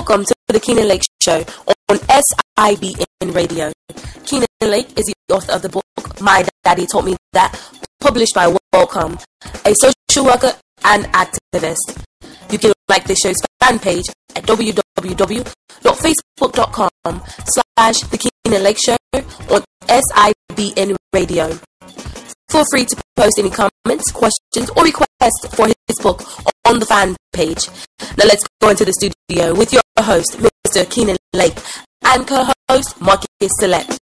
Welcome to the Keenan Lake Show on SIBN Radio. Keenan Lake is the author of the book My Daddy Taught Me That, published by Welcome, a social worker and activist. You can like the show's fan page at www.facebook.com/The Keenan Lake Show on SIBN Radio. Feel free to post any comments, questions, or requests for his book on the fan page. Now let's go into the studio with your host, Mr. Keenan Lake, and co-host, Marcus Select.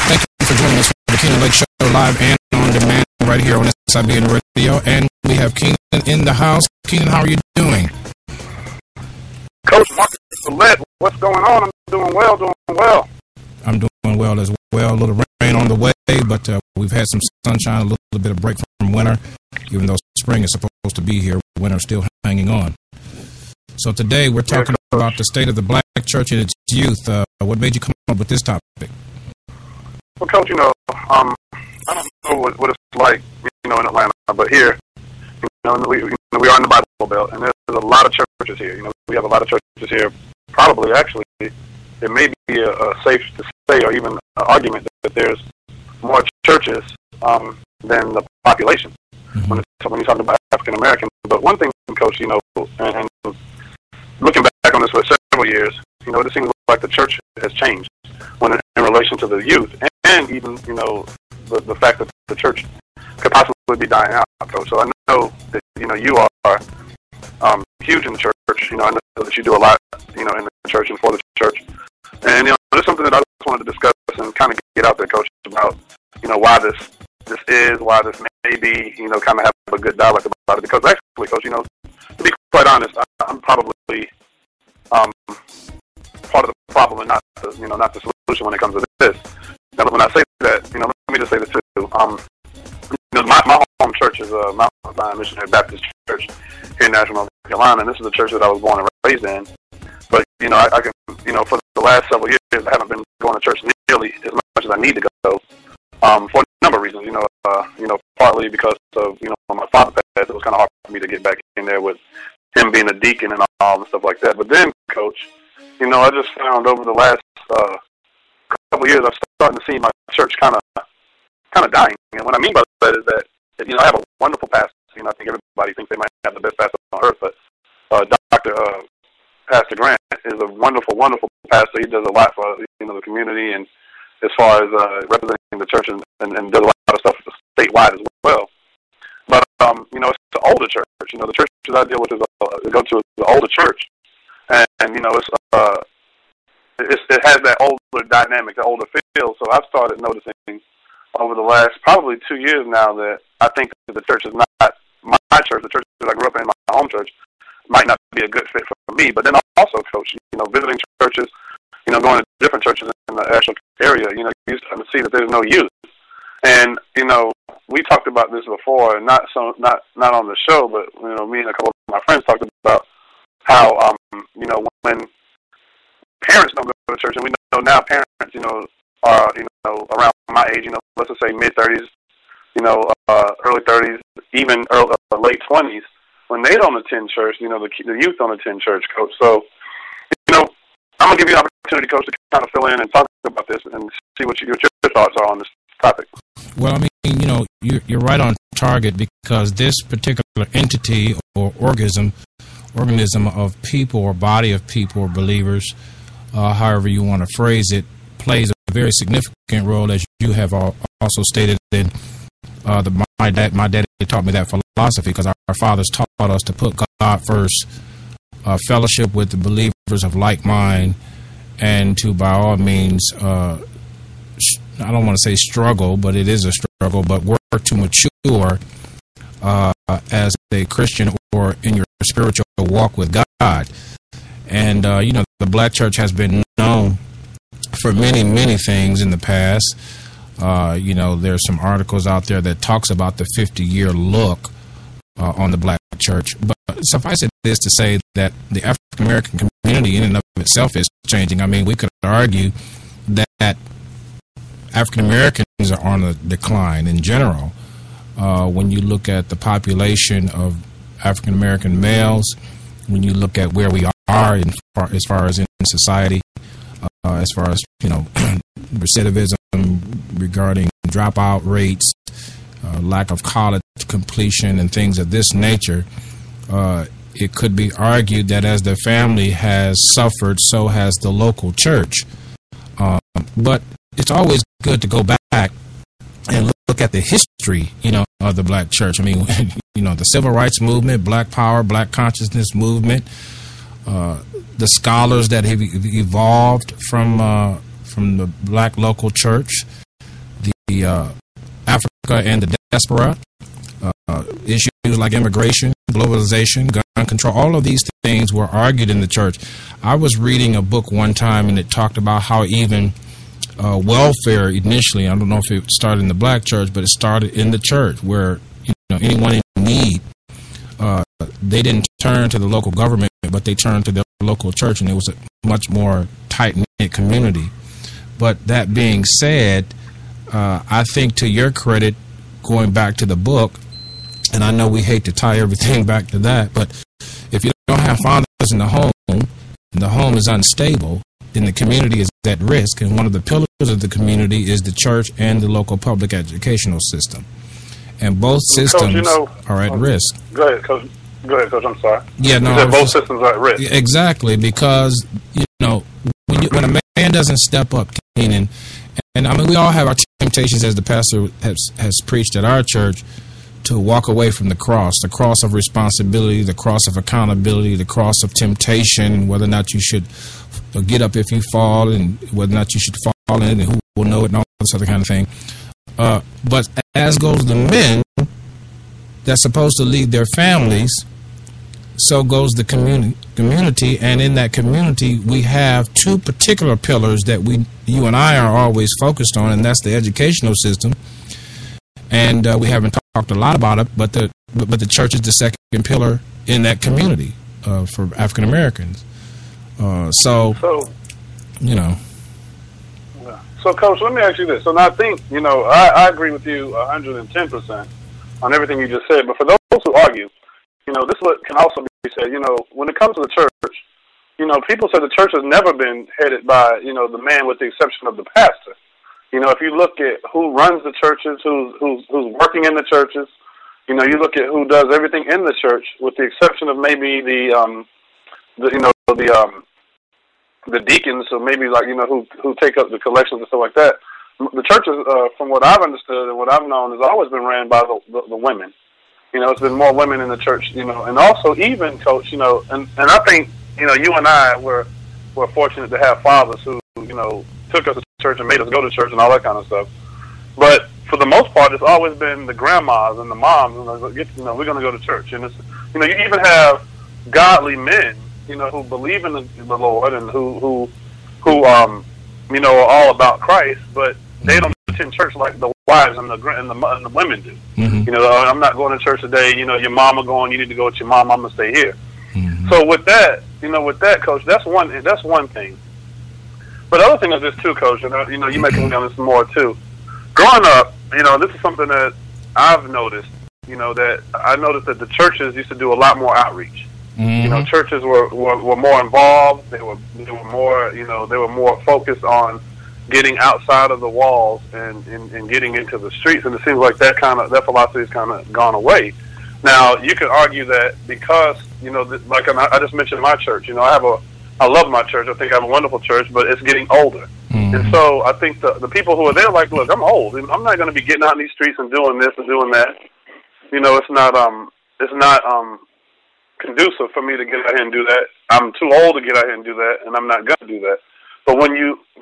Thank you for joining us for the Keenan Lake Show, live and on demand, right here on SIBN Radio. And we have Keenan in the house. Keenan, how are you doing? Coach Marcus Select, what's going on? I'm doing well, I'm doing well as well. A little rain on the way, but we've had some sunshine, a little bit of break from winter. Even though spring is supposed to be here, winter's still hanging on. So today we're talking about the state of the black church and its youth. What made you come up with this topic? Well, Coach, I don't know what it's like, in Atlanta, but here, we are in the Bible Belt, and there's a lot of churches here. We have a lot of churches here. Probably, actually, it may be a safe to say, or even an argument, that there's more churches than the population when you talk about African American. But one thing, Coach, and looking back on this for several years, it seems like the church has changed in relation to the youth, and even the fact that the church could possibly be dying out, Coach. So I know that you are huge in the church. I know that you do a lot in the church and for the church, and there's something that I just wanted to discuss and kind of get out there, Coach, about why this is, why this may be, kind of have a good dialogue about it. Because actually, Coach, to be quite honest, I'm probably part of the problem and not the solution when it comes to this. Now, when I say that, let me just say this too. My home church is Mount Zion Missionary Baptist Church here in Nashville, North Carolina, and this is the church that I was born and raised in. But I can, for the last several years, I haven't been going to church nearly as much as I need to go. For a number of reasons, partly because of, my father passed, it was kind of hard for me to get back in there with him being a deacon and all and stuff like that. But then, Coach, I just found over the last couple of years, I'm starting to see my church kind of dying. And what I mean by that is that, I have a wonderful pastor. I think everybody thinks they might have the best pastor on earth, but Pastor Grant is a wonderful, wonderful pastor. He does a lot for, the community, and as far as representing the church and does a lot of stuff statewide as well. But, it's an older church. The church that I deal with go to is an older church. And it has that older dynamic, the older feel. So I've started noticing over the last probably 2 years now that I think that the church is not my church, the church that I grew up in, my home church, might not be a good fit for me. But then also, Coach, visiting churches, going to different churches in the Asheville area, you start to see that there's no youth. And, we talked about this before, and not on the show, but, me and a couple of my friends talked about how, when parents don't go to church, and we know now parents, are, around my age, let's just say mid-30s, early 30s, even late 20s, when they don't attend church, the youth don't attend church, Coach. So, I'm going to give you an opportunity, Coach, to kind of fill in and talk about this and see what your thoughts are on this topic. Well, I mean, you're right on target, because this particular entity or organism of people or body of people or believers, however you want to phrase it, plays a very significant role, as you have also stated in my dad taught me that philosophy, because our fathers taught us to put God first, fellowship with the believers of like mind, and to, by all means, I don't want to say struggle, but it is a struggle, but work to mature as a Christian or in your spiritual walk with God. And, the black church has been known for many, many things in the past. There's some articles out there that talks about the 50-year look on the black church. But suffice it is to say that the African-American community in and of itself is changing. I mean, we could argue that African-Americans are on a decline in general. When you look at the population of African American males, when you look at where we are as far as in society, as far as, recidivism regarding dropout rates, lack of college completion, and things of this nature, it could be argued that as the family has suffered, so has the local church. But it's always good to go back and look at the history, of the black church. I mean, the civil rights movement, black power, black consciousness movement, the scholars that have evolved from the black local church, the Africa and the diaspora, issues like immigration, globalization, gun control, all of these things were argued in the church. I was reading a book one time, and it talked about how even welfare initially, I don't know if it started in the black church, but it started in the church, where anyone in need, they didn't turn to the local government, but they turned to the local church, and it was a much more tight-knit community. But that being said, I think, to your credit, going back to the book, and I know we hate to tie everything back to that, but if you don't have fathers in the home, and the home is unstable, then the community is at risk, and one of the pillars of the community is the church and the local public educational system. And both systems are at risk. Go ahead, Coach. I'm sorry. Yeah, no. You said both systems are at risk. Exactly, because, when a man doesn't step up, Keenan, and I mean, we all have our temptations, as the pastor has preached at our church, to walk away from the cross of responsibility, the cross of accountability, the cross of temptation, whether or not you should get up if you fall, and whether or not you should fall in, and who will know it, and all this other kind of thing. But as goes the men that's supposed to lead their families, so goes the community, and in that community we have two particular pillars that you and I are always focused on, and that's the educational system. And we haven't talked a lot about it, but the church is the second pillar in that community for African Americans. So, Coach, let me ask you this. So now I think, I agree with you 110% on everything you just said. But for those who argue, this is what can also be said. When it comes to the church, people say the church has never been headed by, the man, with the exception of the pastor. If you look at who runs the churches, who's working in the churches, you look at who does everything in the church, with the exception of maybe the deacons, or maybe who take up the collections and stuff like that. The churches, from what I've understood and what I've known, has always been ran by the women. It's been more women in the church, and also even, Coach, and I think, you and I were fortunate to have fathers who, took us to church and made us go to church and all that kind of stuff. But for the most part, it's always been the grandmas and the moms, and we're going to go to church. And it's, you even have godly men, who believe in the Lord, and who are all about Christ, but they don't attend church like the wives and the women do. Mm-hmm. I'm not going to church today. Your mama going. You need to go with your mom. I'm gonna stay here. Mm-hmm. So with that, Coach, that's one thing. But the other thing is this too, Coach. And you make me on this more too. Growing up, this is something that I've noticed. That I noticed that the churches used to do a lot more outreach. Mm-hmm. Churches were more involved. They were more, they were more focused on getting outside of the walls and getting into the streets. And it seems like that philosophy has kind of gone away. Now, you could argue that because, like I just mentioned my church, I love my church. I think I have a wonderful church, but it's getting older. Mm-hmm. And so I think the people who are there, like, look, I'm old, and I'm not going to be getting out in these streets and doing this and doing that. It's not conducive for me to get out here and do that. I'm too old to get out here and do that, and I'm not going to do that. But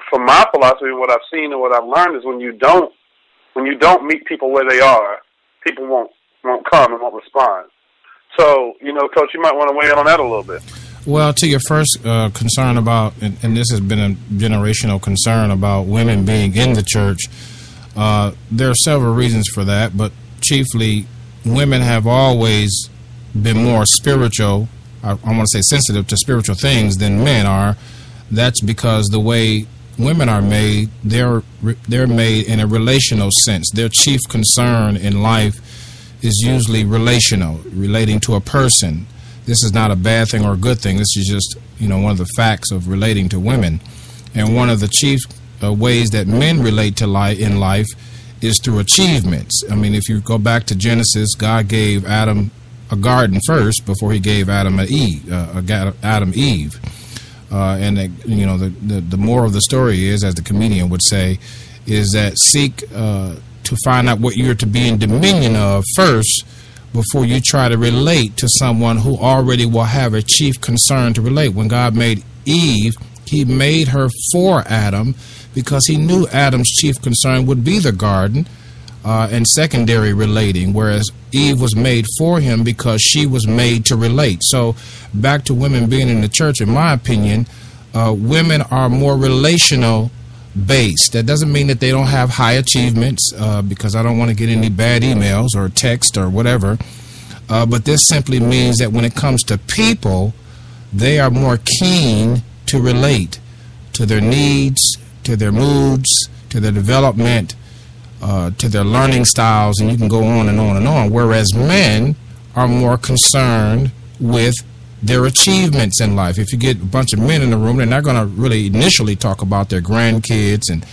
from my philosophy, what I've seen and what I've learned is when you don't meet people where they are, people won't come and won't respond. So, Coach, you might want to weigh in on that a little bit. Well, to your first concern about, and this has been a generational concern about women being in the church, there are several reasons for that, but chiefly women have always been more spiritual, I want to say sensitive to spiritual things than men are. That's because the way women are made, they're made in a relational sense. Their chief concern in life is usually relational, relating to a person. This is not a bad thing or a good thing. This is just, one of the facts of relating to women. And one of the chief ways that men relate to in life is through achievements. I mean, if you go back to Genesis, God gave Adam a garden first before he gave Adam Eve. And the moral of the story is, as the comedian would say, is that seek to find out what you're to be in dominion of first before you try to relate to someone who already will have a chief concern to relate. When God made Eve, he made her for Adam because he knew Adam's chief concern would be the garden and secondary relating, whereas Eve was made for him because she was made to relate. So back to women being in the church, in my opinion, women are more relational based. That doesn't mean that they don't have high achievements, because I don't want to get any bad emails or text or whatever, but this simply means that when it comes to people, they are more keen to relate to their needs, to their moods, to their development, to their learning styles, and you can go on and on and on, whereas men are more concerned with their achievements in life. If you get a bunch of men in the room, they're not going to really initially talk about their grandkids and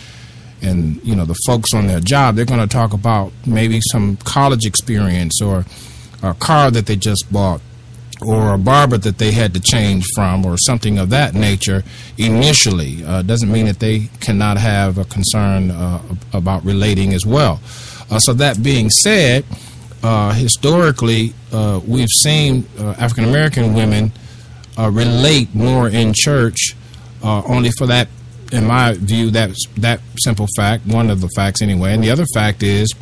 the folks on their job. They're going to talk about maybe some college experience or a car that they just bought or a barber that they had to change from or something of that nature initially. Doesn't mean that they cannot have a concern about relating as well. So that being said, historically, we've seen African American women relate more in church, only for that, in my view, that simple fact, one of the facts anyway. And the other fact is,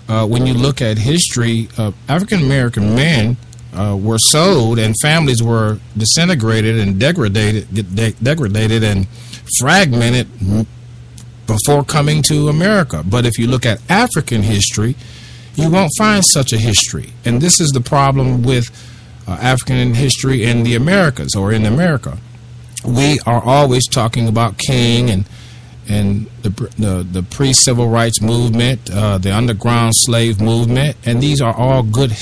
when you look at history, African American men were sold and families were disintegrated and degraded and fragmented before coming to America. But if you look at African history, you won't find such a history. And this is the problem with African history in the Americas or in America. We are always talking about King and the pre-civil rights movement, the underground slave movement, and these are all good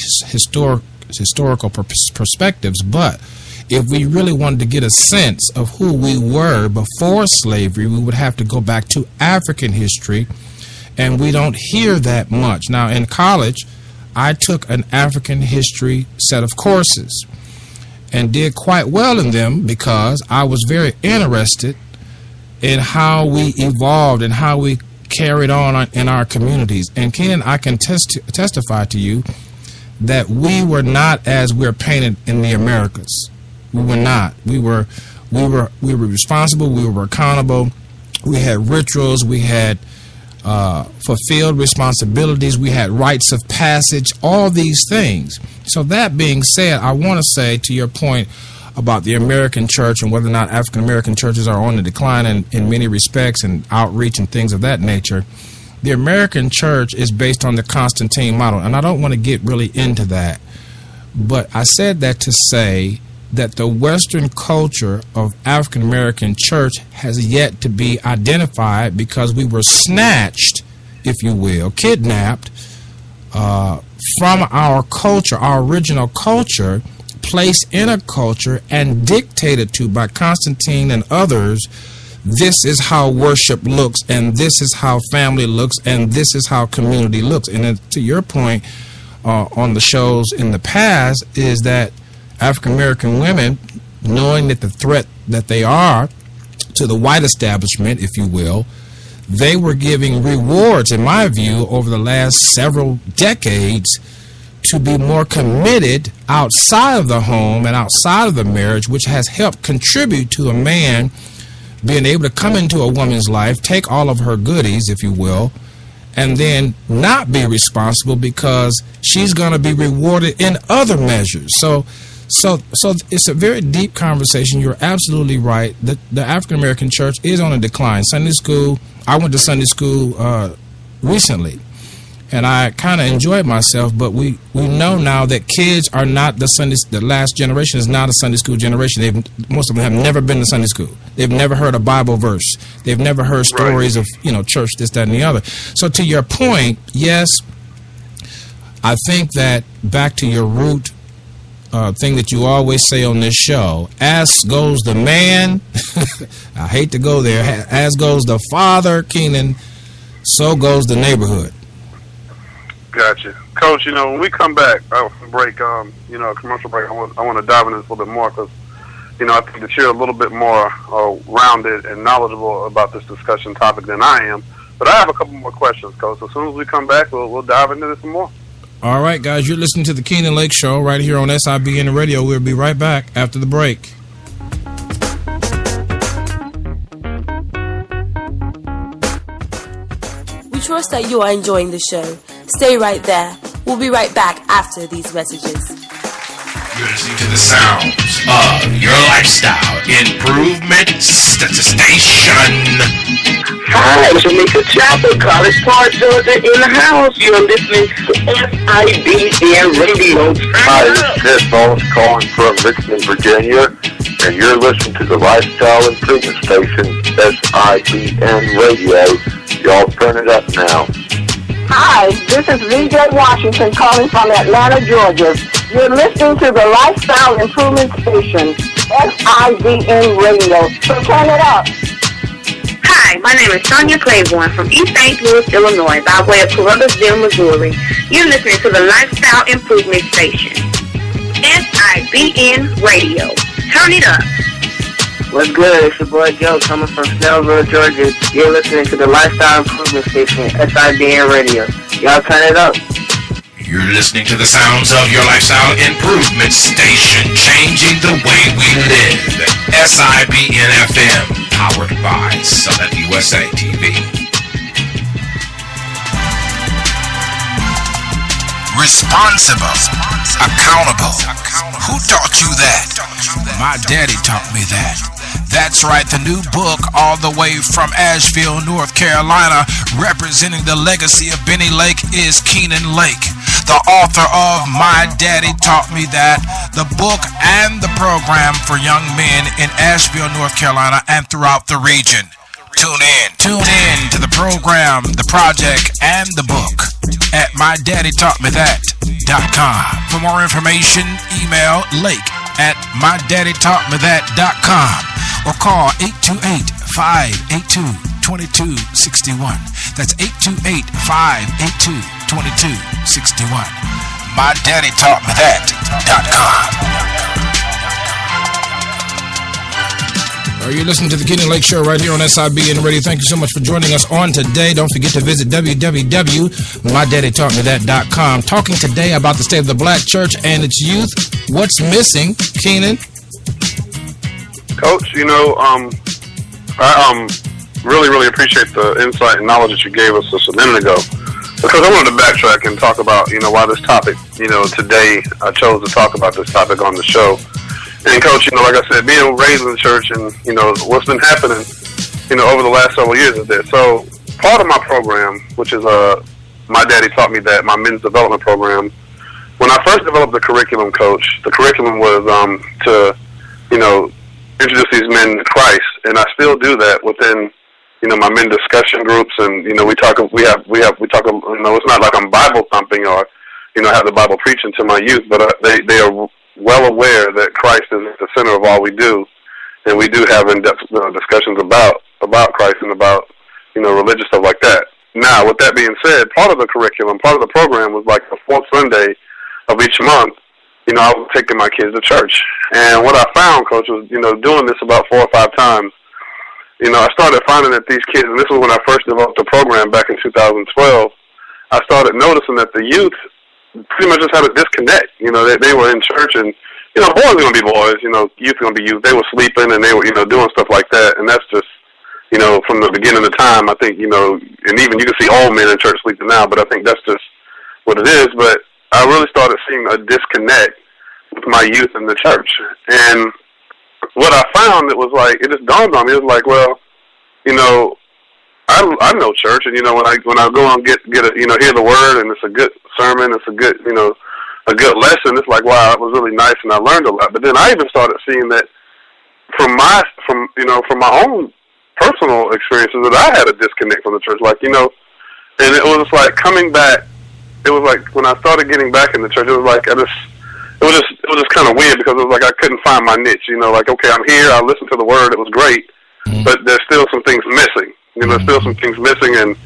historical perspectives. But if we really wanted to get a sense of who we were before slavery, we would have to go back to African history, and we don't hear that much. Now, in college, I took an African history set of courses and did quite well in them because I was very interested in how we evolved and how we carried on in our communities. And Ken, I can testify to you that we were not as we're painted in the Americas. We were not. We were responsible. We were accountable. We had rituals. We had fulfilled responsibilities. We had rites of passage. All these things. So that being said, I want to say to your point about the American church and whether or not African American churches are on the decline in many respects and outreach and things of that nature. The American church is based on the Constantine model, and I don't want to get really into that, but I said that to say that the Western culture of African American church has yet to be identified because we were snatched, if you will, kidnapped from our culture, our original culture, placed in a culture and dictated to by Constantine and others. This is how worship looks, and this is how family looks, and this is how community looks. And then to your point on the shows in the past is that African American women, knowing that the threat that they are to the white establishment, if you will, they were giving rewards, in my view, over the last several decades to be more committed outside of the home and outside of the marriage, which has helped contribute to a man being able to come into a woman's life, take all of her goodies, if you will, and then not be responsible because she's going to be rewarded in other measures. So it's a very deep conversation. You're absolutely right. The African American church is on a decline. Sunday school, I went to Sunday school recently, and I kind of enjoyed myself, but we know now that kids are not the last generation is not a Sunday school generation. Most of them have never been to Sunday school. They've never heard a Bible verse. They've never heard stories of, church, this, that, and the other. So to your point, yes, I think that back to your root thing that you always say on this show, as goes the man, I hate to go there, as goes the father, Keenan, so goes the neighborhood. Gotcha. Coach, when we come back from break, a commercial break, I want to dive into this a little bit more because, I think that you're a little bit more rounded and knowledgeable about this discussion topic than I am. But I have a couple more questions, Coach. As soon as we come back, we'll dive into this some more. All right, guys, you're listening to the Keenan Lake Show right here on SIBN Radio. We'll be right back after the break. We trust that you are enjoying the show. Stay right there. We'll be right back after these messages. You're listening to the sounds of your lifestyle improvement station. Hi, Jamaica Chapel, College Park, Georgia, in the house. You're listening to SIBN Radio. Hi, this is Bones calling from Richmond, Virginia, and you're listening to the Lifestyle Improvement Station, SIBN Radio. Y'all turn it up now. Hi, this is VJ Washington calling from Atlanta, Georgia. You're listening to the Lifestyle Improvement Station, SIBN Radio. So turn it up. Hi, my name is Sonia Claiborne from East St. Louis, Illinois, by way of Columbusville, Missouri. You're listening to the Lifestyle Improvement Station, SIBN Radio. Turn it up. What's good? It's your boy Joe coming from Snellville, Georgia. You're listening to the Lifestyle Improvement Station, SIBN Radio. Y'all turn it up. You're listening to the sounds of your lifestyle improvement station, changing the way we live. SIBN FM, powered by Summit USA TV. Responsible, accountable. Who taught you that? My daddy taught me that. That's right, the new book all the way from Asheville, North Carolina, representing the legacy of Benny Lake is Keenan Lake, the author of My Daddy Taught Me That, the book and the program for young men in Asheville, North Carolina and throughout the region. Tune in to the program, the project, and the book at MyDaddyTaughtMeThat.com. For more information, email lake@MyDaddyTaughtMeThat.com or call 828-582-2261. That's 828-582-2261. MyDaddyTaughtMeThat.com. You're listening to the Keenan Lake Show right here on SIBN Radio. Thank you so much for joining us on today. Don't forget to visit www.mydaddytaughtmethat.com. Talking today about the state of the black church and its youth. What's missing, Keenan? Coach, I really appreciate the insight and knowledge that you gave us just a minute ago. Because I wanted to backtrack and talk about, why this topic, today I chose to talk about this topic on the show. And Coach, like I said, being raised in the church and, what's been happening, over the last several years is that. So part of my program, which is My Daddy Taught Me That, my men's development program, when I first developed the curriculum, Coach, the curriculum was to, introduce these men to Christ. And I still do that within, my men discussion groups. And, we talk, it's not like I'm Bible thumping or, have the Bible preaching to my youth, but they are well aware that Christ is at the center of all we do, and we do have in-depth discussions about Christ and about religious stuff like that. Now, with that being said, part of the curriculum, part of the program was like the fourth Sunday of each month. I was taking my kids to church, and what I found, Coach, was doing this about 4 or 5 times. I started finding that these kids, and this was when I first developed the program back in 2012. I started noticing that the youth pretty much just had a disconnect. They were in church and, boys are going to be boys, youth are going to be youth. They were sleeping and they were, doing stuff like that. And that's just, from the beginning of the time, I think, and even you can see old men in church sleeping now, but I think that's just what it is. But I really started seeing a disconnect with my youth in the church. And what I found, it was like, it just dawned on me, it was like, well, I know church, and when I go and get a, hear the word, and it's a good sermon, it's a good a good lesson. It's like, wow, it was really nice, and I learned a lot. But then I even started seeing that from my own personal experiences that I had a disconnect from the church, and it was like coming back it was like when I started getting back in the church, it was like it was just kind of weird because it was like I couldn't find my niche. You know, like, okay, I'm here, I listened to the word, it was great, but there's still some things missing. You know, there's still some things missing, and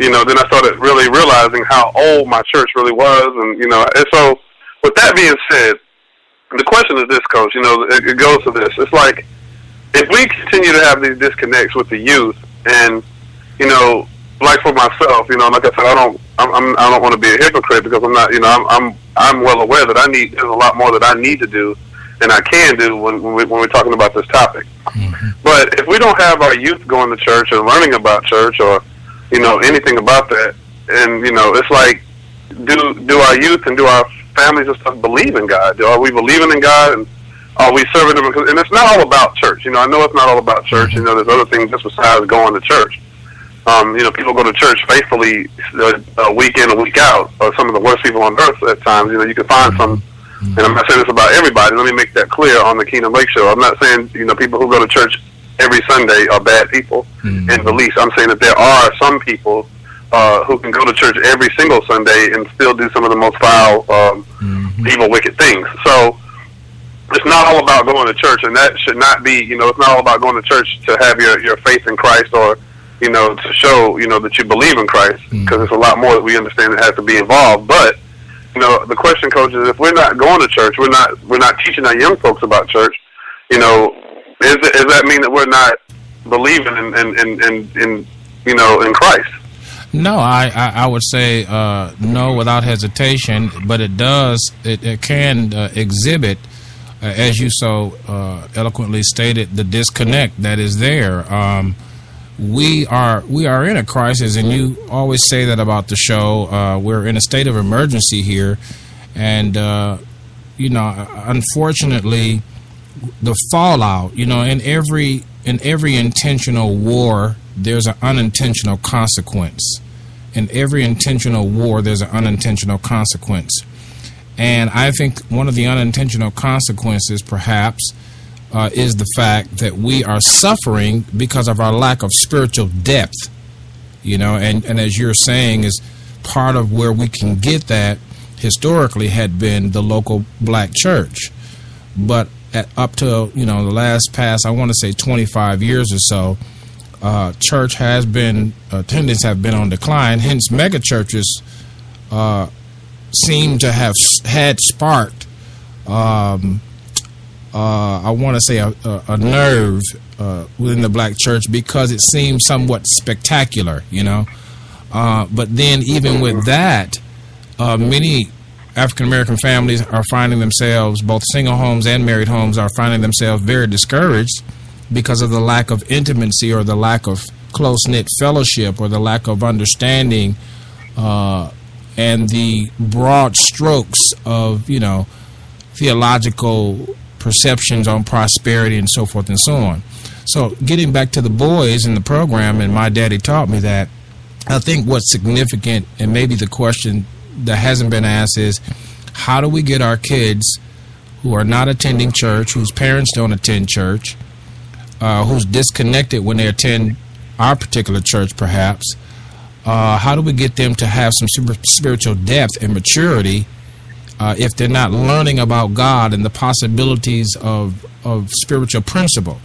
you know, then I started really realizing how old my church really was, and you know, and so with that being said, the question is this, Coach. You know, it goes to this. It's like if we continue to have these disconnects with the youth, and you know, like for myself, you know, like I said, I don't want to be a hypocrite because I'm not. You know, I'm well aware that there's a lot more that I need to do and I can do when we're talking about this topic. But if we don't have our youth going to church or learning about church or, you know, anything about that, and, you know, it's like, do our youth and do our families and stuff believe in God? Are we believing in God, and are we serving them? And it's not all about church. You know, I know it's not all about church. You know, there's other things just besides going to church. You know, people go to church faithfully week in and week out, or some of the worst people on earth at times. You know, you can find some, and I'm not saying this about everybody. Let me make that clear on the Kingdom Lake Show. I'm not saying, you know, people who go to church every Sunday are bad people in the least. I'm saying that there are some people who can go to church every single Sunday and still do some of the most foul, evil, wicked things. So it's not all about going to church, and that should not be, you know, it's not all about going to church to have your faith in Christ or, you know, to show, you know, that you believe in Christ, because it's a lot more that we understand that has to be involved. But, you know, the question, Coach, is if we're not going to church, we're not teaching our young folks about church, you know, does that mean that we're not believing in you know, in Christ? No, I would say no without hesitation, but it can exhibit, as you so eloquently stated, the disconnect that is there. We are in a crisis, and you always say that about the show. We're in a state of emergency here, and you know, unfortunately, the fallout. You know, in every intentional war, there's an unintentional consequence. In every intentional war, there's an unintentional consequence, and I think one of the unintentional consequences, perhaps, is the fact that we are suffering because of our lack of spiritual depth, you know, and as you're saying, is part of where we can get that historically had been the local black church. But up to, you know, the past, I want to say 25 years or so, church has been, attendance have been on decline. Hence, mega churches seem to have had sparked I want to say a nerve within the black church, because it seems somewhat spectacular, you know. But then even with that, many African-American families are finding themselves, both single homes and married homes, are finding themselves very discouraged because of the lack of intimacy or the lack of close-knit fellowship or the lack of understanding and the broad strokes of, you know, theological perceptions on prosperity and so forth and so on. So getting back to the boys in the program, and my daddy taught me that, I think what's significant, and maybe the question that hasn't been asked, is how do we get our kids who are not attending church, whose parents don't attend church, who's disconnected when they attend our particular church perhaps, how do we get them to have some spiritual depth and maturity if they're not learning about God and the possibilities of spiritual principle?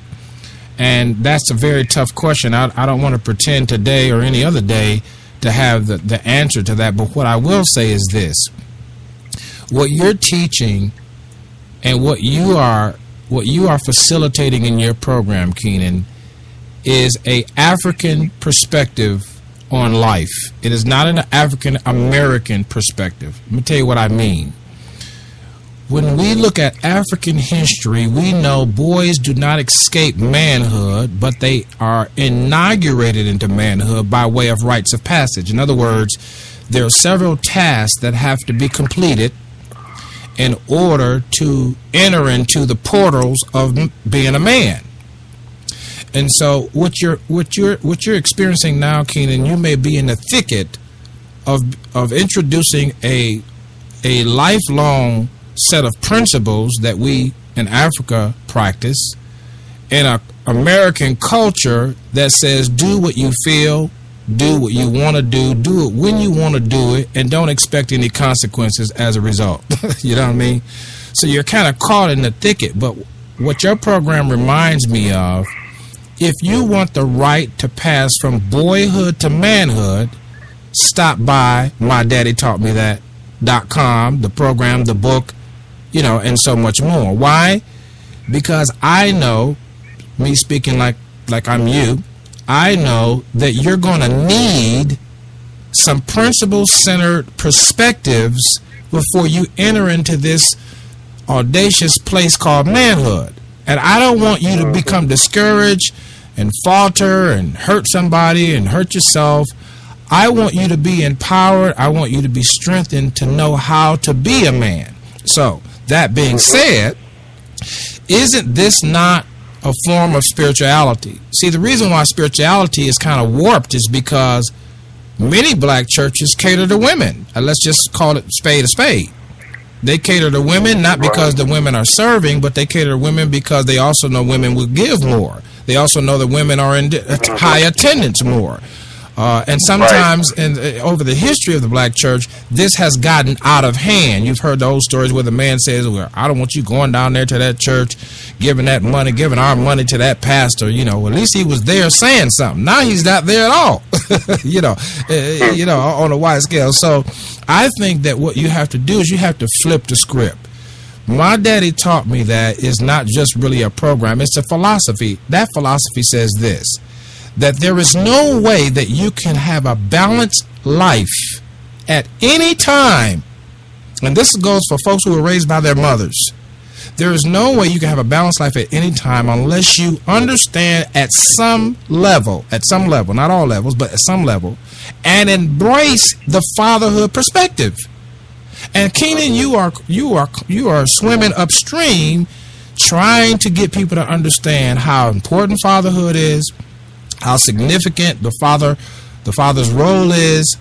And that's a very tough question. I don't want to pretend today or any other day to have the answer to that. But what I will say is this: what you're teaching and what you are facilitating in your program, Keenan, is a African perspective on life. It is not an African American perspective. Let me tell you what I mean. When we look at African history, we know boys do not escape manhood, but they are inaugurated into manhood by way of rites of passage. In other words, there are several tasks that have to be completed in order to enter into the portals of being a man. And so what you're experiencing now, Keenan, you may be in the thicket of introducing a lifelong set of principles that we in Africa practice in an American culture that says do what you feel, do what you want to do it when you want to do it, and don't expect any consequences as a result. You know what I mean? So you're kind of caught in the thicket. But what your program reminds me of, if you want the right to pass from boyhood to manhood, stop by MyDaddyTaughtMeThat.com, the program, the book, you know, and so much more. Why? Because I know, me speaking like I'm you, I know that you're going to need some principle-centered perspectives before you enter into this audacious place called manhood. And I don't want you to become discouraged and falter and hurt somebody and hurt yourself. I want you to be empowered. I want you to be strengthened to know how to be a man. So, that being said, isn't this not a form of spirituality? See, the reason why spirituality is kind of warped is because many black churches cater to women. Let's just call it spade a spade. They cater to women not because the women are serving, but they cater to women because they also know women will give more. They also know that women are in high attendance more. And sometimes over the history of the black church, this has gotten out of hand. You've heard the old stories where the man says, well, I don't want you going down there to that church, giving that money, giving our money to that pastor. You know, at least he was there saying something. Now he's not there at all, you know, on a wide scale. So I think that what you have to do is you have to flip the script. My Daddy Taught Me That is not just really a program. It's a philosophy. That philosophy says this, that there is no way that you can have a balanced life at any time. And this goes for folks who were raised by their mothers. There is no way you can have a balanced life at any time unless you understand at some level, not all levels, but at some level, and embrace the fatherhood perspective. And Keenan, you are swimming upstream trying to get people to understand how important fatherhood is, how significant the father's role is,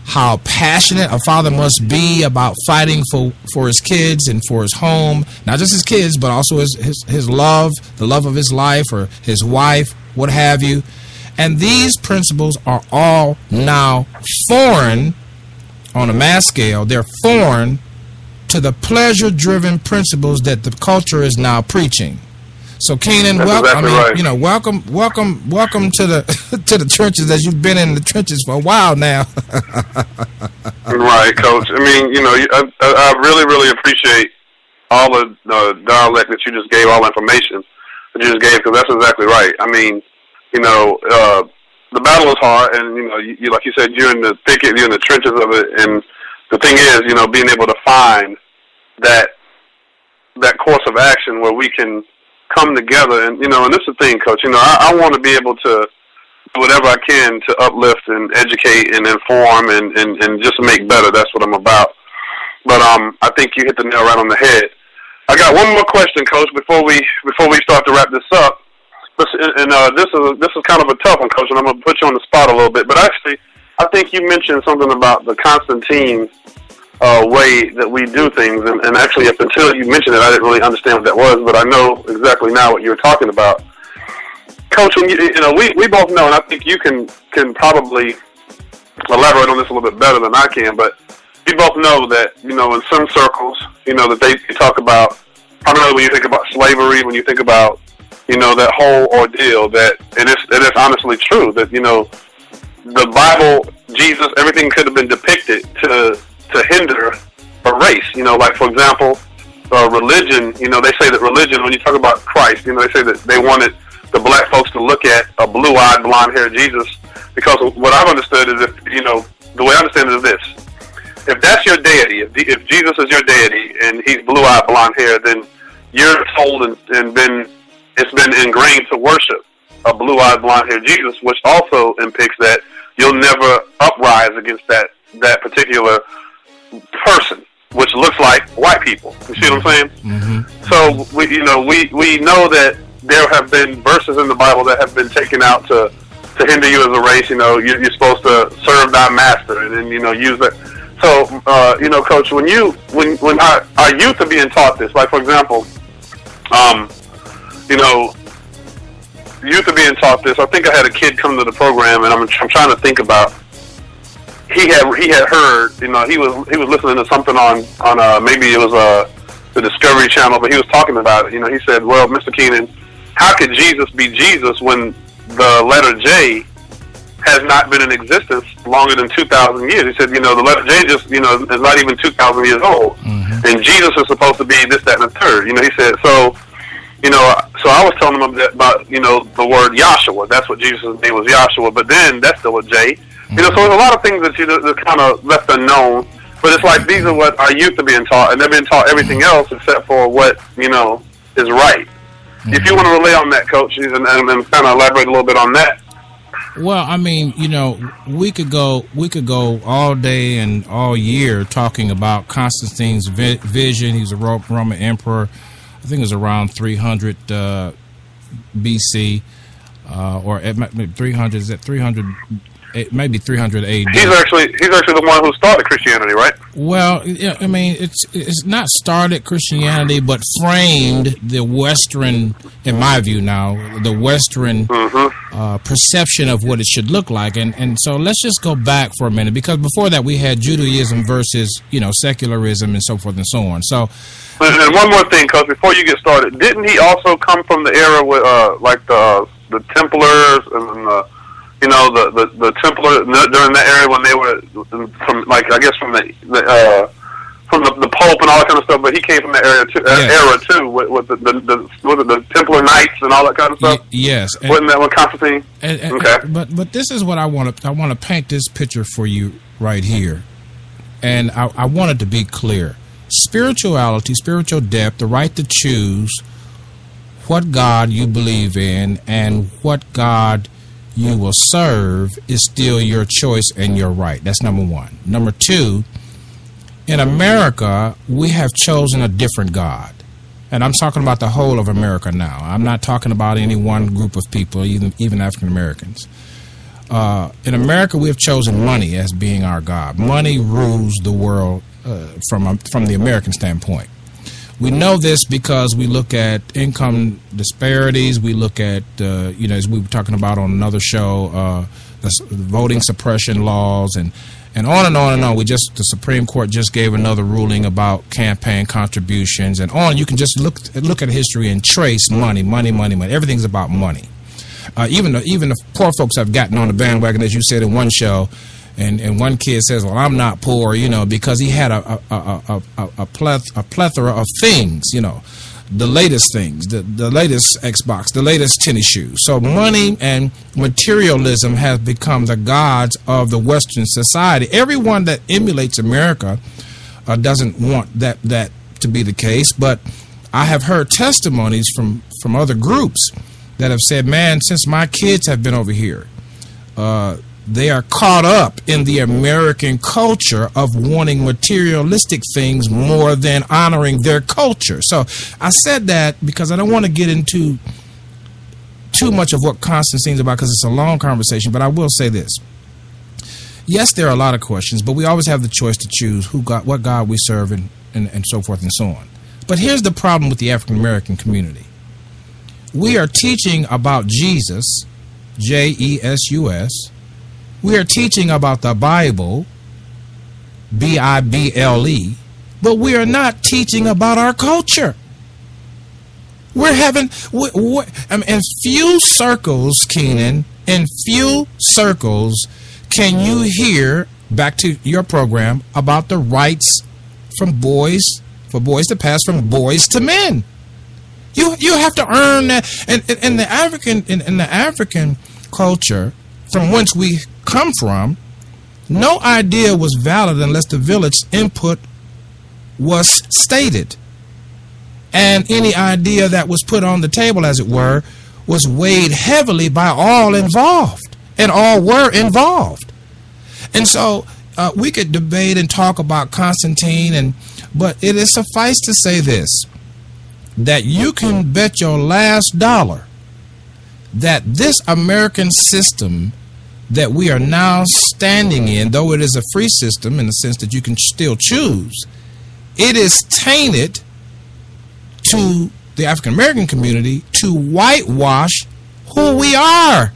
how passionate a father must be about fighting for his kids and for his home, not just his kids, but also his love, the love of his life or his wife, what have you. And these principles are all now foreign on a mass scale. They're foreign to the pleasure-driven principles that the culture is now preaching. So, Keenan, welcome to the to the trenches, as you've been in the trenches for a while now. Right, Coach. I mean, I really, really appreciate all the dialect that you just gave, all the information that you just gave, because that's exactly right. I mean, the battle is hard, and you like you said, you're in the thicket, you're in the trenches of it, and the thing is, being able to find that course of action where we can come together, and and this is the thing, Coach. I want to be able to do whatever I can to uplift and educate and inform and just make better. That's what I'm about. But I think you hit the nail right on the head. I got one more question, Coach, before we start to wrap this up. And this is kind of a tough one, Coach, and I'm gonna put you on the spot a little bit. But actually, I think you mentioned something about the Constantine way that we do things, and actually up until you mentioned it, I didn't really understand what that was, but I know exactly now what you were talking about. Coach, when we both know, and I think you can probably elaborate on this a little bit better than I can, but we both know that, in some circles, that they talk about, primarily when you think about slavery, when you think about, that whole ordeal, that, and it's honestly true, that, the Bible, Jesus, everything could have been depicted to hinder a race. Like, for example, religion, they say that religion, when you talk about Christ, they say that they wanted the black folks to look at a blue-eyed, blonde-haired Jesus, because what I've understood is the way I understand it is this: if that's your deity, if Jesus is your deity and he's blue-eyed, blonde-haired, then you're told and it's been ingrained to worship a blue-eyed, blonde-haired Jesus, which also depicts that you'll never uprise against that particular person, which looks like white people. You see what I'm saying? Mm-hmm. So we know that there have been verses in the Bible that have been taken out to hinder you as a race. You're supposed to serve thy master, and then use that. So Coach, when our youth are being taught this, like, for example, youth are being taught this. I think I had a kid come to the program, and I'm trying to think about. He had heard, he was listening to something on maybe it was the Discovery Channel, but he was talking about it. He said, "Well, Mr. Keenan, how could Jesus be Jesus when the letter J has not been in existence longer than 2,000 years?" He said, the letter J just, is not even 2,000 years old. Mm-hmm. And Jesus is supposed to be this, that, and the third. He said, so I was telling him about, the word Yahshua. That's what Jesus' name was, Yahshua. But then that's still a J. Mm-hmm. So there's a lot of things that that's kind of left unknown. But it's like these are what our youth are being taught, and they're being taught everything else except for what, is right. Mm-hmm. If you want to relay on that, Coach, and kind of elaborate a little bit on that. Well, I mean, we could go all day and all year talking about Constantine's vision. He was a Roman emperor. I think it was around 300 BC, or 300. Is it 300? Maybe 300 AD. He's actually the one who started Christianity, right? Well, yeah, I mean, it's not started Christianity, but framed the Western, in my view now, the Western perception of what it should look like. And so let's just go back for a minute, because before that we had Judaism versus, secularism and so forth and so on. So, and one more thing, because before you get started, didn't he also come from the era with like the Templars and the Templar during that era when they were from, like, I guess from the Pope and all that kind of stuff, but he came from that era too, with the Templar Knights and all that kind of stuff. Yes, wasn't that what Constantine? Okay, but this is what I want to paint this picture for you right here, and I want it to be clear: spirituality, spiritual depth, the right to choose what God you believe in and what God you will serve is still your choice and your right. That's number one. Number two, in America, we have chosen a different God. And I'm talking about the whole of America now. I'm not talking about any one group of people, even African Americans. In America, we have chosen money as being our God. Money rules the world from the American standpoint. We know this because we look at income disparities. We look at, as we were talking about on another show, the voting suppression laws and on and on and on. The Supreme Court just gave another ruling about campaign contributions and on. You can just look at history and trace money. Everything's about money. Even the poor folks have gotten on the bandwagon, as you said in one show. And one kid says, "Well, I'm not poor, because he had a plethora of things, the latest things, the latest Xbox, the latest tennis shoes." So money and materialism has become the gods of the Western society. Everyone that emulates America doesn't want that to be the case. But I have heard testimonies from other groups that have said, "Man, since my kids have been over here, they are caught up in the American culture of wanting materialistic things more than honoring their culture." So I said that because I don't want to get into too much of what Constantine's about, because it's a long conversation, but I will say this. Yes, there are a lot of questions, but we always have the choice to choose what God we serve and so forth and so on. But here's the problem with the African American community. We are teaching about Jesus, Jesus. We are teaching about the Bible, Bible, but we are not teaching about our culture. In few circles, Keenan, in few circles can you hear, back to your program, about the rights for boys to pass from boys to men. You have to earn that. And in the African culture, from whence we come from, no idea was valid unless the village input was stated. And any idea that was put on the table, as it were, was weighed heavily by all involved. And all were involved. And so we could debate and talk about Constantine, but it is suffice to say this, that you can bet your last dollar that this American system that we are now standing in, though it is a free system in the sense that you can still choose, it is tainted to the African American community to whitewash who we are.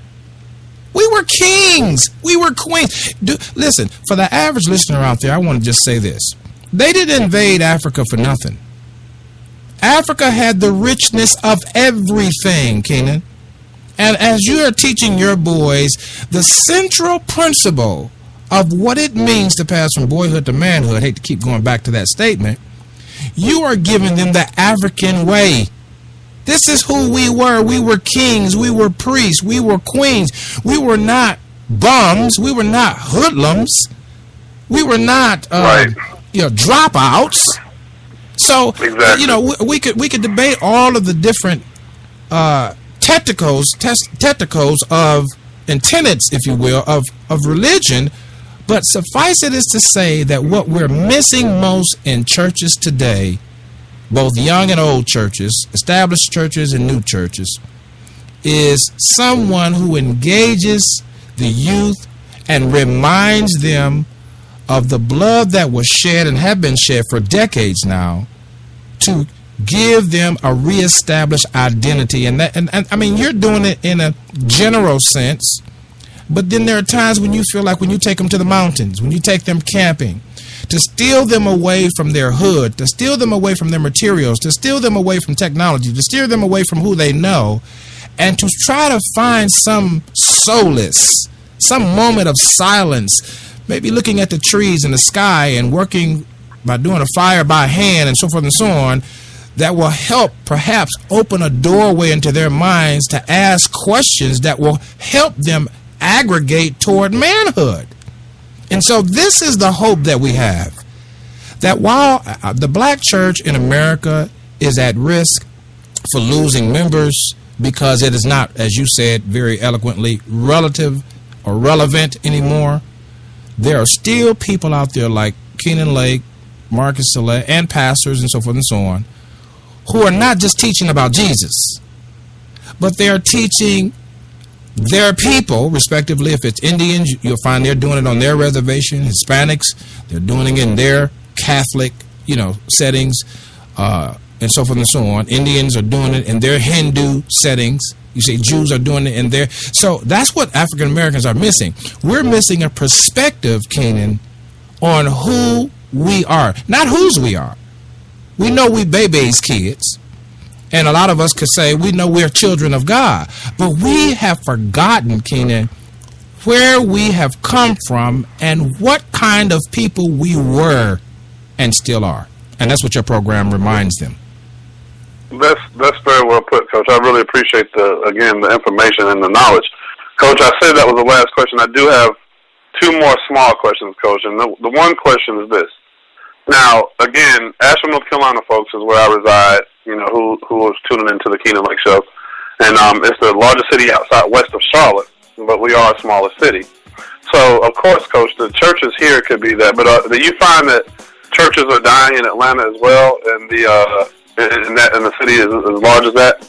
We were kings. We were queens. Listen, for the average listener out there, I want to just say this. They didn't invade Africa for nothing. Africa had the richness of everything, Kenan. And as you are teaching your boys the central principle of what it means to pass from boyhood to manhood, I hate to keep going back to that statement, you are giving them the African way. This is who we were. We were kings. We were priests. We were queens. We were not bums. We were not hoodlums. We were not dropouts. So exactly. we could debate all of the different technicals of and tenets, if you will, of religion. But suffice it is to say that what we're missing most in churches today, both young and old churches, established churches and new churches, is someone who engages the youth and reminds them of the blood that was shed and have been shed for decades now, to give them a reestablished identity. And I mean, you're doing it in a general sense, but then there are times when you feel like when you take them to the mountains, when you take them camping, to steal them away from their hood, to steal them away from their materials, to steal them away from technology, to steer them away from who they know, and to try to find some solace, some moment of silence, maybe looking at the trees in the sky and working by doing a fire by hand and so forth and so on, that will help perhaps open a doorway into their minds to ask questions that will help them aggregate toward manhood. And so this is the hope that we have, that while the black church in America is at risk for losing members because it is not, as you said very eloquently, relative or relevant anymore, there are still people out there like Kenan Lake, Marcus Saleh, and pastors and so forth and so on, who are not just teaching about Jesus, but they are teaching their people, respectively. If it's Indians, you'll find they're doing it on their reservation. Hispanics, they're doing it in their Catholic, settings, and so forth and so on. Indians are doing it in their Hindu settings. You see, Jews are doing it in their. So that's what African Americans are missing. We're missing a perspective, Kenan, on who we are, not whose we are. We know we baby's kids. And a lot of us could say we know we're children of God. But we have forgotten, Kenan, where we have come from and what kind of people we were and still are. And that's what your program reminds them. That's very well put, Coach. I really appreciate the information and the knowledge. Coach, I said that was the last question. I do have two more small questions, Coach. And the one question is this. Now, again, Asheville, North Carolina, folks, is where I reside, who is tuning into the Kenan Lake Show. And it's the largest city outside west of Charlotte, but we are a smaller city. So, of course, Coach, the churches here could be that. But do you find that churches are dying in Atlanta as well, and the city is as large as that?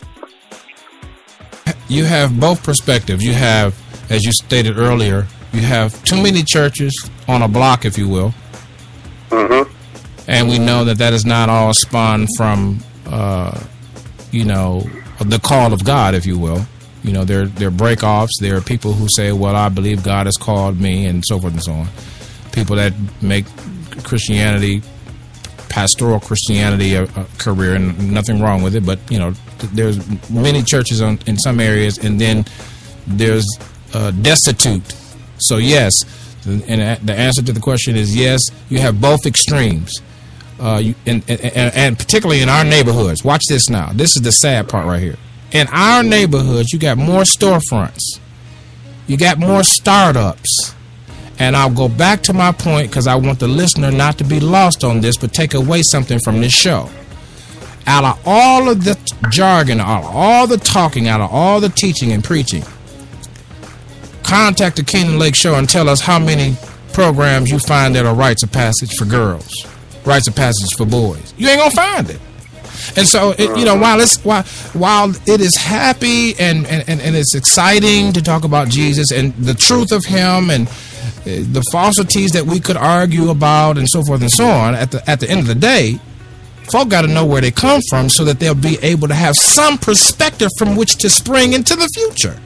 You have both perspectives. You have, as you stated earlier, you have too many churches on a block, if you will. Mm-hmm. And we know that is not all spawned from, the call of God, if you will. There are break-offs. There are people who say, well, I believe God has called me, and so forth and so on. People that make Christianity, pastoral Christianity, a career, and nothing wrong with it. But, there's many churches in some areas, and then there's destitute. So, yes, and the answer to the question is yes, you have both extremes. And particularly in our neighborhoods. Watch this now. This is the sad part right here. In our neighborhoods, you got more storefronts. You got more startups. And I'll go back to my point because I want the listener not to be lost on this, but take away something from this show. Out of all of the jargon, out of all the talking, out of all the teaching and preaching, contact the Kenan Lake Show and tell us how many programs you find that are rites of passage for girls, rites of passage for boys. You ain't gonna find it. And so, while it is happy and it's exciting to talk about Jesus and the truth of him and the falsities that we could argue about and so forth and so on, at the end of the day, folk got to know where they come from so that they'll be able to have some perspective from which to spring into the future.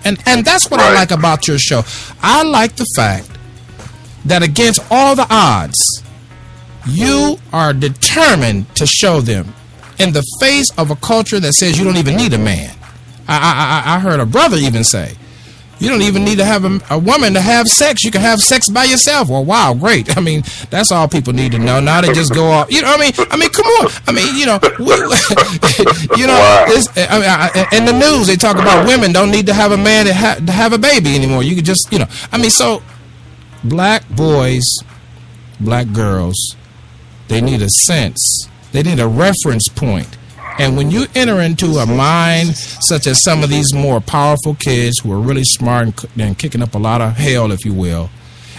And that's what I like about your show. I like the fact that against all the odds, you are determined to show them in the face of a culture that says you don't even need a man. I heard a brother even say, you don't even need to have a woman to have sex. You can have sex by yourself. Well, wow, great. I mean, that's all people need to know. Now they just go off. You know what I mean? I mean, come on. I mean, you know, in the news they talk about women don't need to have a man to have a baby anymore. You could just, you know. I mean, so black boys, black girls, they need a sense. They need a reference point. And when you enter into a mind such as some of these more powerful kids who are really smart and kicking up a lot of hell, if you will,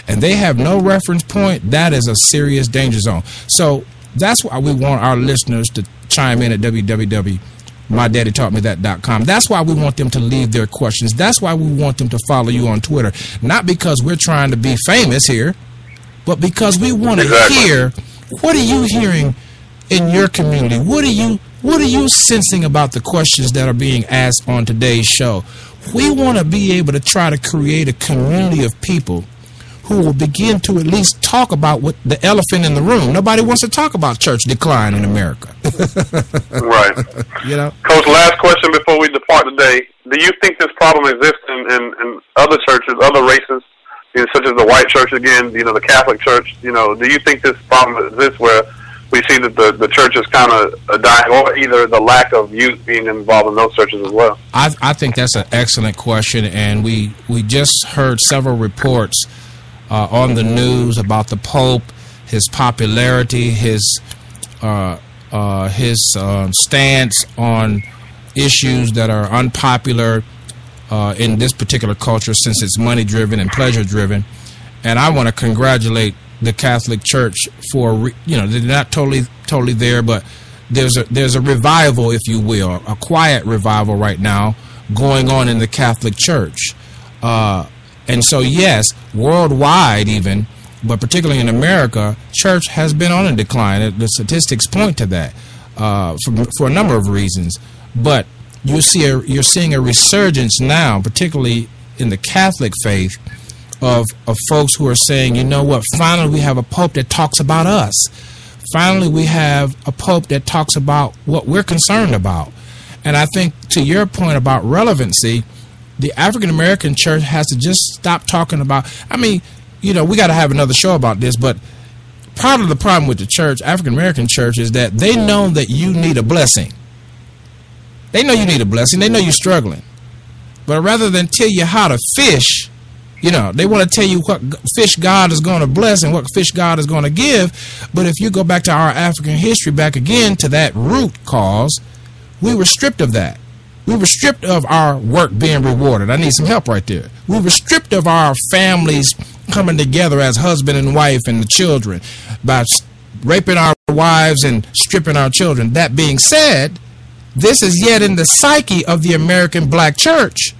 and they have no reference point, that is a serious danger zone. So that's why we want our listeners to chime in at www.mydaddytaughtmethat.com. That's why we want them to leave their questions. That's why we want them to follow you on Twitter. Not because we're trying to be famous here, but because we want to hear, what are you hearing in your community? What are you sensing about the questions that are being asked on today's show? We want to be able to try to create a community of people who will begin to at least talk about what the elephant in the room. Nobody wants to talk about church decline in America. Right. You know, Coach, last question before we depart today. Do you think this problem exists in other churches, other races, you know, such as the white church again, you know, the Catholic church? You know, do you think this problem exists where we see that the church is kind of dying, or either the lack of youth being involved in those churches as well? I think that's an excellent question, and we just heard several reports on the news about the Pope, his popularity, his stance on issues that are unpopular in this particular culture, since it's money-driven and pleasure-driven. And I want to congratulate the Catholic Church for, you know, they're not totally there, but there's a revival, if you will, a quiet revival right now going on in the Catholic Church. And so, yes, worldwide even, but particularly in America, church has been on a decline. The statistics point to that for a number of reasons. But you're seeing a resurgence now, particularly in the Catholic faith, of folks who are saying, you know what, finally we have a Pope that talks about us. Finally we have a Pope that talks about what we're concerned about. And I think, to your point about relevancy, the African American church has to just stop talking about, I mean, you know, we got to have another show about this, but part of the problem with the church, African American church, is that they know that you need a blessing. They know you need a blessing. They know you're struggling. But rather than tell you how to fish, you know, they want to tell you what fish God is going to bless and what fish God is going to give. But if you go back to our African history, back again to that root cause, we were stripped of that. We were stripped of our work being rewarded. I need some help right there. We were stripped of our families coming together as husband and wife and the children by raping our wives and stripping our children. That being said, this is yet in the psyche of the American black church.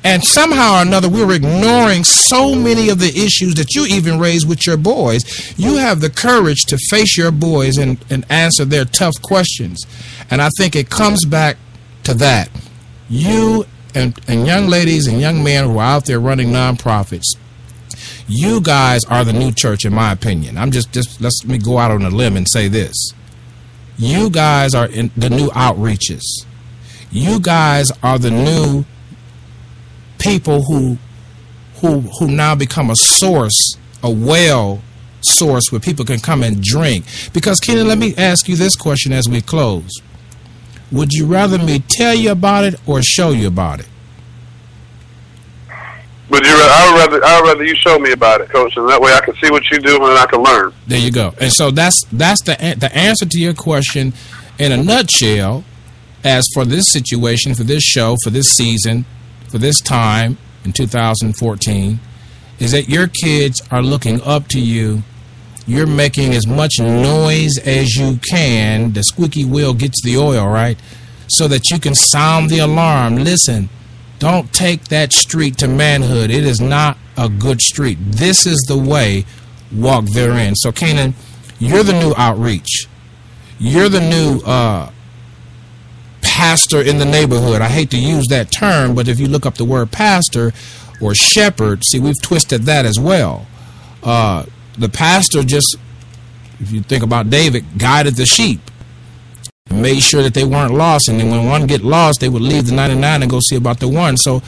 And somehow or another, we're ignoring so many of the issues that you even raise with your boys. You have the courage to face your boys and answer their tough questions. And I think it comes back to that. You and young ladies and young men who are out there running nonprofits, you guys are the new church, in my opinion. Let me go out on a limb and say this. You guys are in the new outreaches. You guys are the new people who now become a source, a well source where people can come and drink. Because, Kenan, let me ask you this question as we close. Would you rather me tell you about it or show you about it? I'd rather you show me about it, Coach, and that way I can see what you do and I can learn. There you go. And so that's the answer to your question in a nutshell. As for this situation, for this show, for this season, for this time in 2014, is that your kids are looking up to you. You're making as much noise as you can. The squeaky wheel gets the oil, right? So that you can sound the alarm. Listen, don't take that street to manhood. It is not a good street. This is the way. Walk therein. So, Kenan, you're the new outreach. you're the new pastor in the neighborhood. I hate to use that term, but if you look up the word pastor or shepherd, see, we've twisted that as well. The pastor just, if you think about David, guided the sheep, made sure that they weren't lost, and then when one get lost, they would leave the 99 and go see about the one. So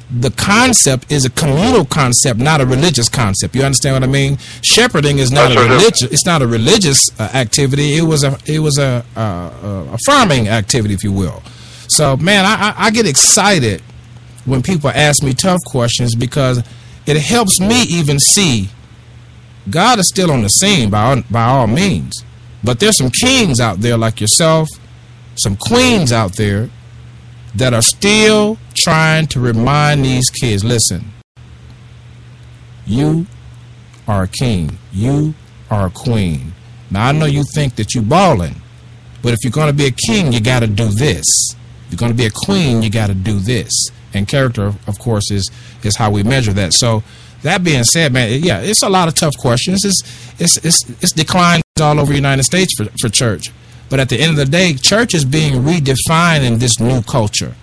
the concept is a communal concept, not a religious concept. You understand what I mean? Shepherding is not a religious. It's not a religious activity. It was a farming activity, if you will. So, man, I get excited when people ask me tough questions, because it helps me even see God is still on the scene by all means. But there's some kings out there like yourself, some queens out there that are still trying to remind these kids, listen, you are a king. You are a queen. Now, I know you think that you balling, but if you're going to be a king, you got to do this. If you're going to be a queen, you got to do this. And character, of course, is how we measure that. So that being said, man, yeah, it's a lot of tough questions. It's declines all over the United States for church. But at the end of the day, church is being redefined in this new culture.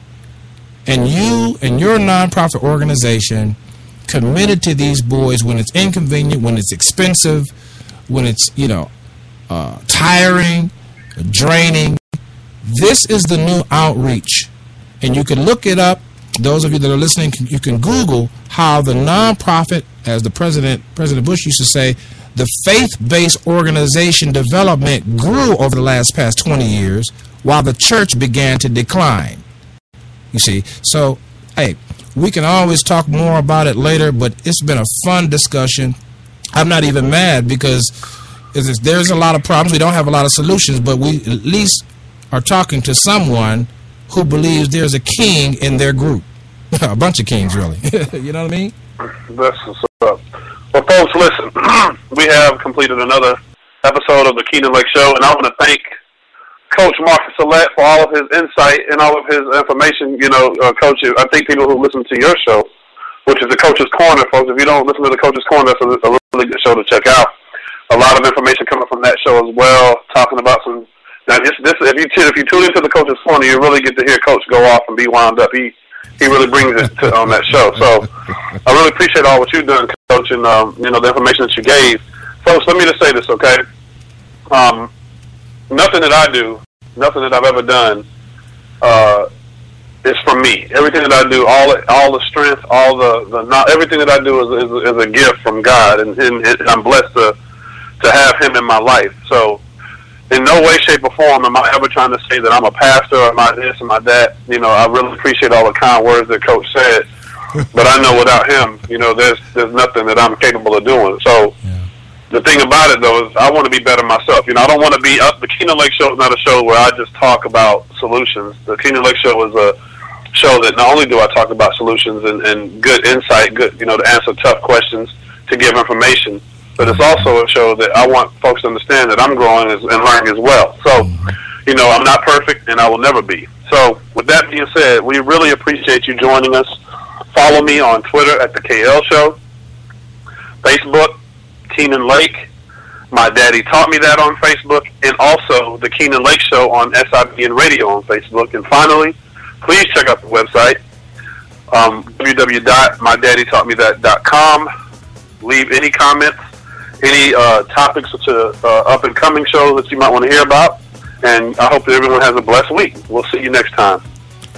And you and your nonprofit organization committed to these boys when it's inconvenient, when it's expensive, when it's, tiring, draining. This is the new outreach. And you can look it up. Those of you that are listening, you can Google how the nonprofit, as the President Bush used to say, the faith-based organization development grew over the past 20 years while the church began to decline. You see, so, hey, we can always talk more about it later, but it's been a fun discussion. I'm not even mad because there's a lot of problems. We don't have a lot of solutions, but we at least are talking to someone who believes there's a king in their group. A bunch of kings, really. You know what I mean? That's what's up. Well, folks, listen, we have completed another episode of the Keenan Lake Show, and I want to thank Coach Marcus Salette for all of his insight and all of his information. Coach, I think people who listen to your show, which is the Coach's Corner, folks, if you don't listen to the Coach's Corner, that's a really good show to check out. A lot of information coming from that show as well, talking about some. Now, if you tune into the Coach's Corner, you really get to hear Coach go off and be wound up. He really brings it on that show. So I really appreciate all what you've done, Coach, and the information that you gave. Folks, let me just say this, okay? Nothing that I do, nothing that I've ever done, is from me. Everything that I do, all the strength, everything that I do is a gift from God, and I'm blessed to have Him in my life. So in no way, shape, or form am I ever trying to say that I'm a pastor or am I this, am I that. I really appreciate all the kind words that Coach said, but I know without him, there's nothing that I'm capable of doing. So the thing about it, though, is I want to be better myself. I don't want to be up. The Keenan Lake Show is not a show where I just talk about solutions. The Keenan Lake Show is a show that not only do I talk about solutions and good insight, to answer tough questions, to give information, but it's also a show that I want folks to understand that I'm growing and learning as well. So, I'm not perfect, and I will never be. So, with that being said, we really appreciate you joining us. Follow me on Twitter at The KL Show, Facebook, Keenan Lake. My Daddy Taught Me That on Facebook, and also The Keenan Lake Show on SIBN Radio on Facebook. And finally, please check out the website, www.mydaddytaughtmethat.com. Leave any comments, any topics to up-and-coming shows that you might want to hear about. And I hope that everyone has a blessed week. We'll see you next time.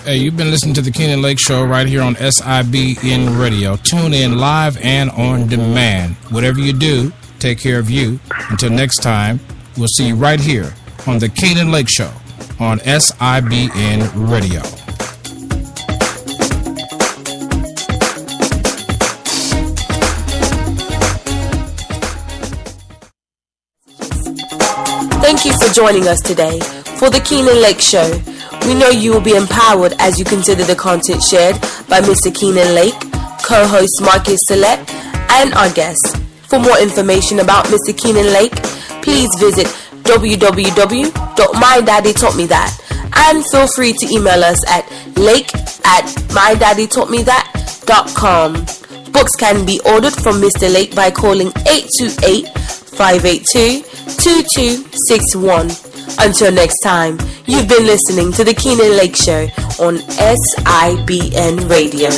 Hey, you've been listening to the Keenan Lake Show right here on SIBN Radio. Tune in live and on demand. Whatever you do, take care of you. Until next time, we'll see you right here on the Keenan Lake Show on SIBN Radio. Thank you for joining us today for the Keenan Lake Show. We know you will be empowered as you consider the content shared by Mr. Keenan Lake, co-host Marcus Salette, and our guests. For more information about Mr. Keenan Lake, please visit www.mydaddytaughtmethat, and feel free to email us at lake@mydaddytaughtmethat.com. Books can be ordered from Mr. Lake by calling 828-582-2261. Until next time, you've been listening to the Keenan Lake Show on SIBN Radio.